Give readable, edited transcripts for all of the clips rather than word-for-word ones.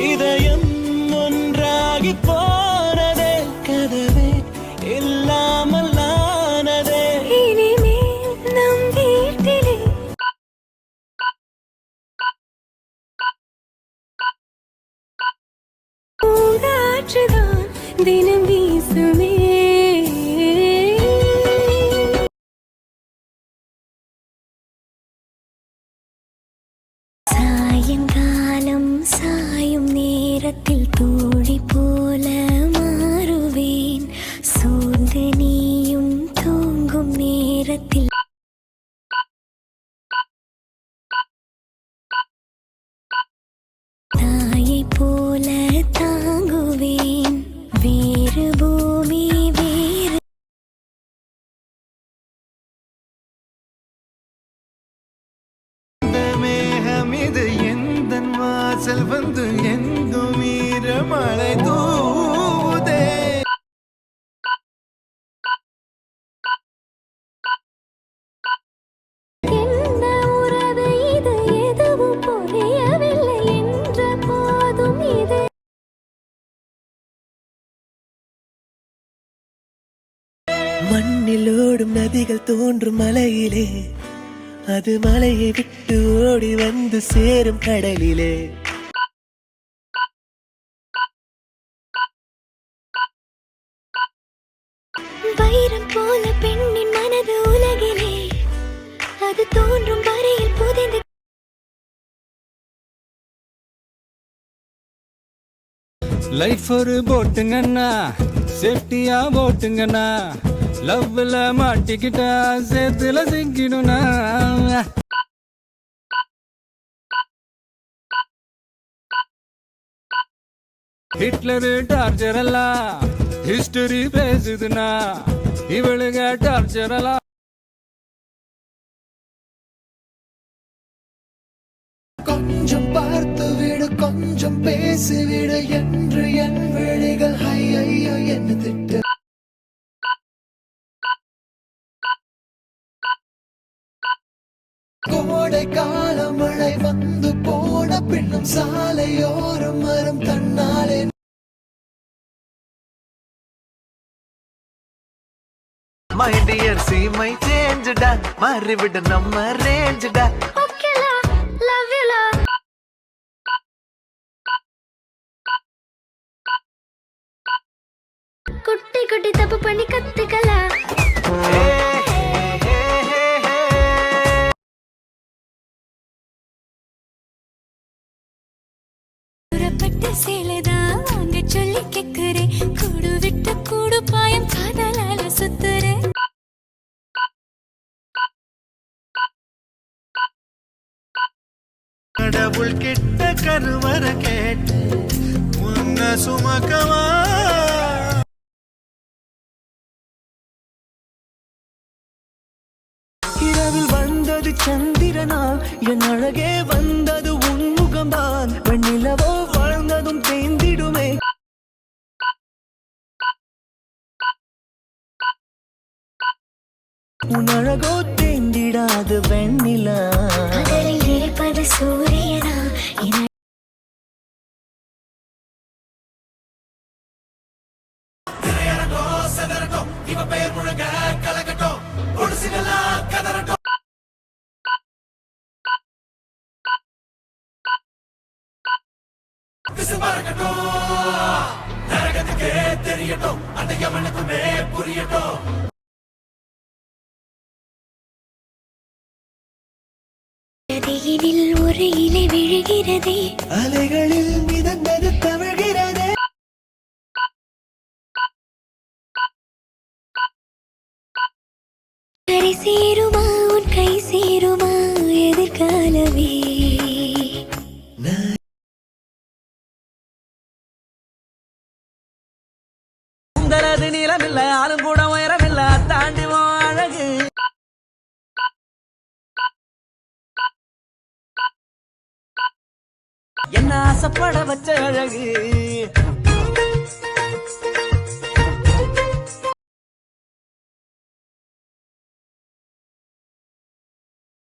இதயம் ஒன்றாகி போனதே கதவே இல்லாமல் ஆனதே இனிமேல் நம் வீட்டிலே பூங்காற்றுதான் தினம் வீசுமே சாயங்காலம் சாயும் நேரத்தில் தோழி போல மாறுவேன் சோர்ந்து நீயும் தூங்கும் நேரத்தில் தாயை போல தாங்குவேன் வேறு பூமி வேறு மேகம் இது எந்த வாசல் வந்து எங்கும் ஈரமழை தூதே என்ன உறவு இது எதுவும் புரியவில்லை என்ற போதும் இது மண்ணில் ஓடும் நதிகள் தோன்றும் மலையிலே அது மலையை விட்டு ஓடி வந்து சேரும் கடலிலே வைரம் போல பெண்ணின் மனது உலகிலே அது தோன்றும் வரையில் புதைந்து லைஃப் ஒரு போட்டுங்கண்ணா சேஃப்டியா போட்டுங்கண்ணா லவ்ல மாட்டிக்கிட்டா சேத்துல சிக்கிடும்னா ஹிட்லரு டார்ச்சர் எல்லாம் ஹிஸ்டரி பேசுதுன்னா இவளுங்க டார்ச்சர் எல்லாம் கொஞ்சம் பார்த்து விடு கொஞ்சம் பேசிவிடு என்று என் விழிகள் ஐயோ என்ன திட்டு கோடை கால மழை வந்து போன பின்னும் சாலையோரம் மரம் தன்னாலே மை டியர் சி மை சேஞ்சுடா மாறிவிட நம்ம ரேஞ்சுடா ஓகேலா லவ் யூ லா குட்டி குட்டி தப்பு பண்ணி கத்துக்கலாம் புறப்பட்ட சேலைதான் வாங்க சொல்லி கேக்குறேன் கூடு விட்டு கூடு பாயம் காதலால சுத்துறேன் கடவுள் கிட்ட கருவற கேட்டு உன்ன சுமக்கவா இரவில் வந்தது சந்திரனா என் அழகே வந்தது உன்முகம்தான் வெண்ணிலவோ வாழ்ந்ததும் தேந்திடுமே உன் அழகோ தேந்திடாது வெண்ணிலா பகலில் இருப்பது சூரியனா நதியினில் ஒரு இலை விழுகிறதே அலைகளில் மிதந்தது தவழ்கிறதே கரை சேருமா உன் கை சேருமா எதிர்காலமே உங்களது நிலமில்லை ஆளும் கூட உயரமில்லை தாண்டி அழகு என்ன ஆசைப்பட வச்ச அழகு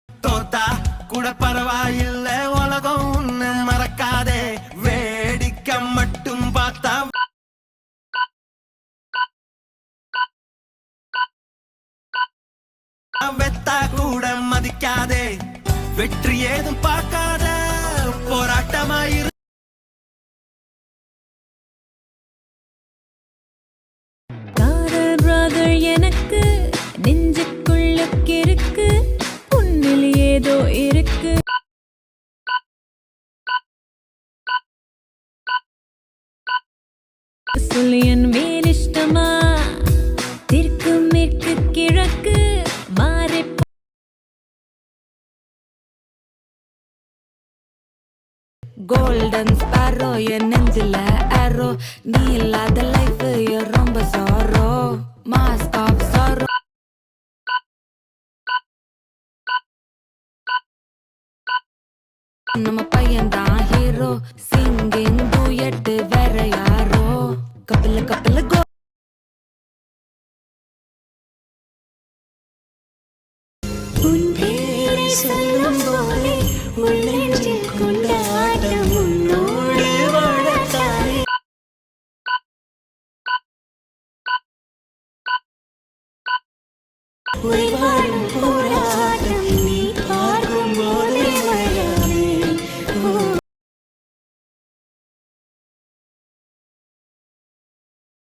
தோத்தா கூட பரவாயில்லை உலகம் ஒண்ணு மறக்காதே வேடிக்கை வெத்தா கூட மதிக்காதே, வெற்றி ஏதும் பார்க்காத போராட்டமாயிரு. காதல் பிரதர் எனக்கு நெஞ்சுக்குள்ளுக்கு இருக்கு, உன்னில் ஏதோ இருக்கு. சொல்லியன் மேலிஷ்டமா தெற்கு மேற்கு கிழக்கு மாறி கோல்டன் ஸ்பாரோ என் நெஞ்சில ஆரோ, நீ இல்லாத லைஃப் ரொம்ப சாரோ, மாஸ்க் ஆஃப் சாரோ. நம்ம பையன்தான் ஹீரோ, சிங்கிங் டூயட் வேற யாரோ, கப்பல கப்பல கோ. உன் பேரை சொல்லும் போதே உள்ளெஞ்சில் கொண்டாட்டம் உன்னோடு வாழத்தானே. உயிர் வாழும் போராட்டம் நீ பார்க்கும் போதே மயாவே.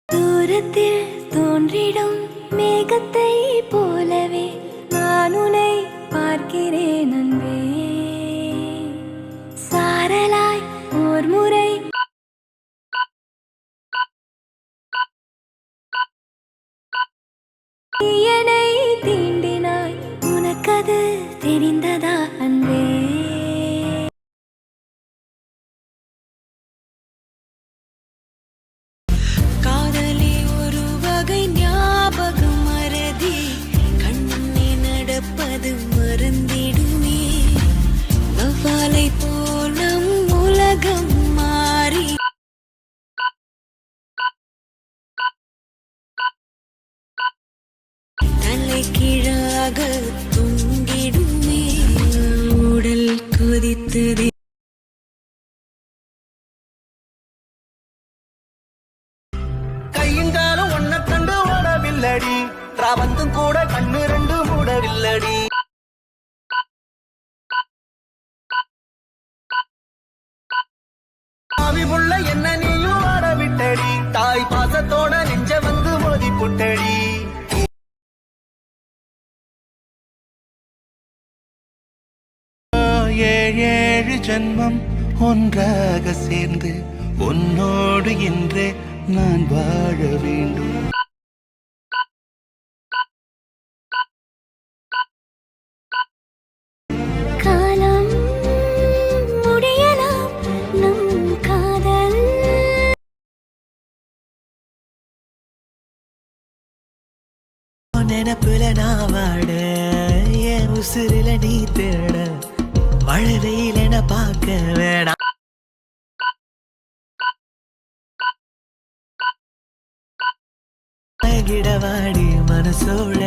தூரத்தில் தோன்றிடும் மேகத்தை போலவே நான் உன்னை பார்க்கிறேன் அன்பே, சாரலாய் ஓர் முறை என்னை தீண்டினாய், உனக்கது தெரிந்ததா அன்பே. காதலி ஒரு வகை ஞாபகம் மறதி, கண்ணே நடப்பது மறந்திடுமே, வவ்வாலை போல் நம் உலகம் மாறி தலை கீழாக தொங்கிடுமே, உடல் கொதித்தது. கையுங்காலும் ஒன்ன கண்டு ஓடவில்லடி, ராவந்தும் கூட கண்ணு ரெண்டு மூடவில்லடி. ஆவிபுள்ள என்ன நீயும் ஆட விட்டடி, தாய் பாசத்தோட நெஞ்ச வந்து மோதி புட்டடி. ஏழு ஜன்மம் ஒன்றாக சேர்ந்து உன்னோடு இன்றே நான் வாழ வேண்டும். காலம் முடியலாம் நம் காதல், நினப்புல நான் வாட, என் உசுரில நீ தேட, மழை வெயில் என பார்க்க வேணாம். கிடவாடி மனசோட